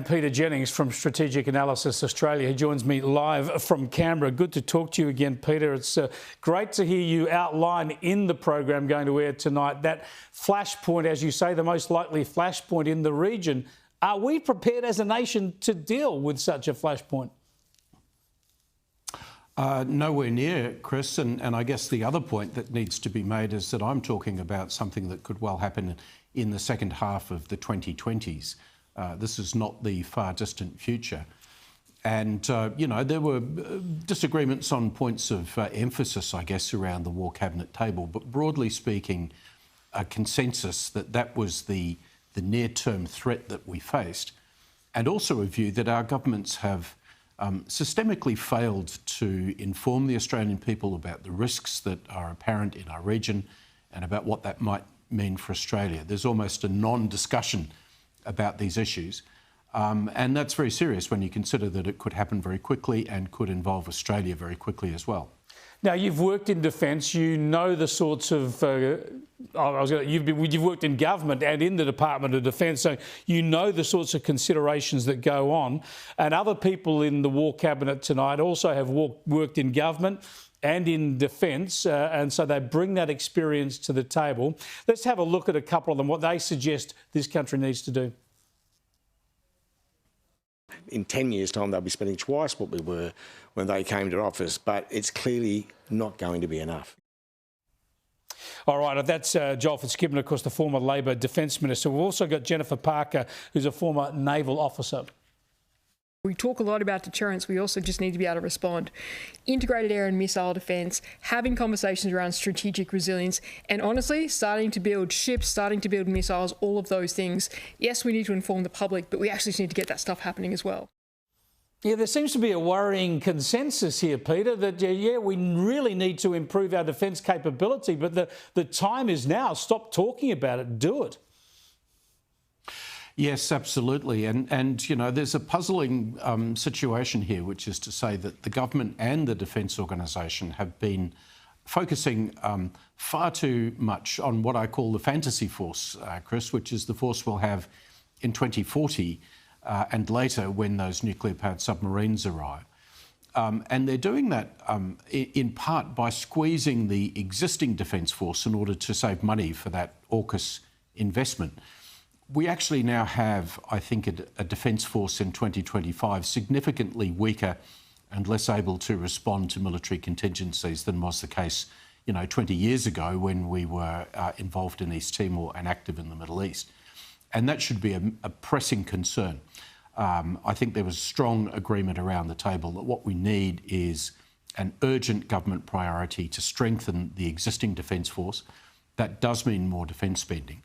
Peter Jennings from Strategic Analysis Australia, who joins me live from Canberra. Good to talk to you again, Peter. It's great to hear you outline in the program going to air tonight that flashpoint, as you say, the most likely flashpoint in the region. Are we prepared as a nation to deal with such a flashpoint? Nowhere near, Chris, and I guess the other point that needs to be made is that I'm talking about something that could well happen in the second half of the 2020s. This is not the far distant future. And, you know, there were disagreements on points of emphasis, I guess, around the War Cabinet table, but broadly speaking, a consensus that that was the near-term threat that we faced, and also a view that our governments have systemically failed to inform the Australian people about the risks that are apparent in our region and about what that might mean for Australia. There's almost a non-discussion about these issues, and that's very serious when you consider that it could happen very quickly and could involve Australia very quickly as well. Now, you've worked in defence, you know the sorts of... you've worked in government and in the Department of Defence, so you know the sorts of considerations that go on. And other people in the War Cabinet tonight also have worked in government and in defence, and so they bring that experience to the table. Let's have a look at a couple of them, what they suggest this country needs to do. In 10 years' time, they'll be spending twice what we were when they came to office, but it's clearly not going to be enough. All right, that's Joel Fitzgibbon, of course, the former Labor Defence Minister. We've also got Jennifer Parker, who's a former naval officer. We talk a lot about deterrence. We also just need to be able to respond. Integrated air and missile defence, having conversations around strategic resilience, and honestly, starting to build ships, starting to build missiles, all of those things. Yes, we need to inform the public, but we actually need to get that stuff happening as well. Yeah, there seems to be a worrying consensus here, Peter, that, yeah, we really need to improve our defence capability, but the time is now. Stop talking about it, do it. Yes, absolutely. And you know, there's a puzzling situation here, which is to say that the government and the Defence Organisation have been focusing far too much on what I call the fantasy force, Chris, which is the force we'll have in 2040 and later when those nuclear-powered submarines arrive. And they're doing that in part by squeezing the existing Defence Force in order to save money for that AUKUS investment. We actually now have, I think, a Defence Force in 2025 significantly weaker and less able to respond to military contingencies than was the case, you know, 20 years ago when we were involved in East Timor and active in the Middle East. And that should be a pressing concern. I think there was strong agreement around the table that what we need is an urgent government priority to strengthen the existing Defence Force. That does mean more defence spending.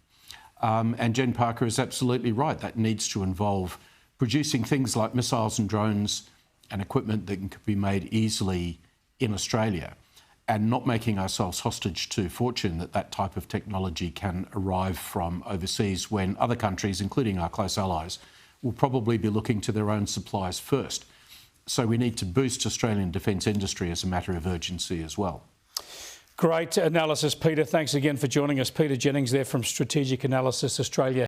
And Jen Parker is absolutely right. That needs to involve producing things like missiles and drones and equipment that can be made easily in Australia, and not making ourselves hostage to fortune that that type of technology can arrive from overseas when other countries, including our close allies, will probably be looking to their own supplies first. So we need to boost Australian defence industry as a matter of urgency as well. Great analysis, Peter. Thanks again for joining us. Peter Jennings there from Strategic Analysis Australia.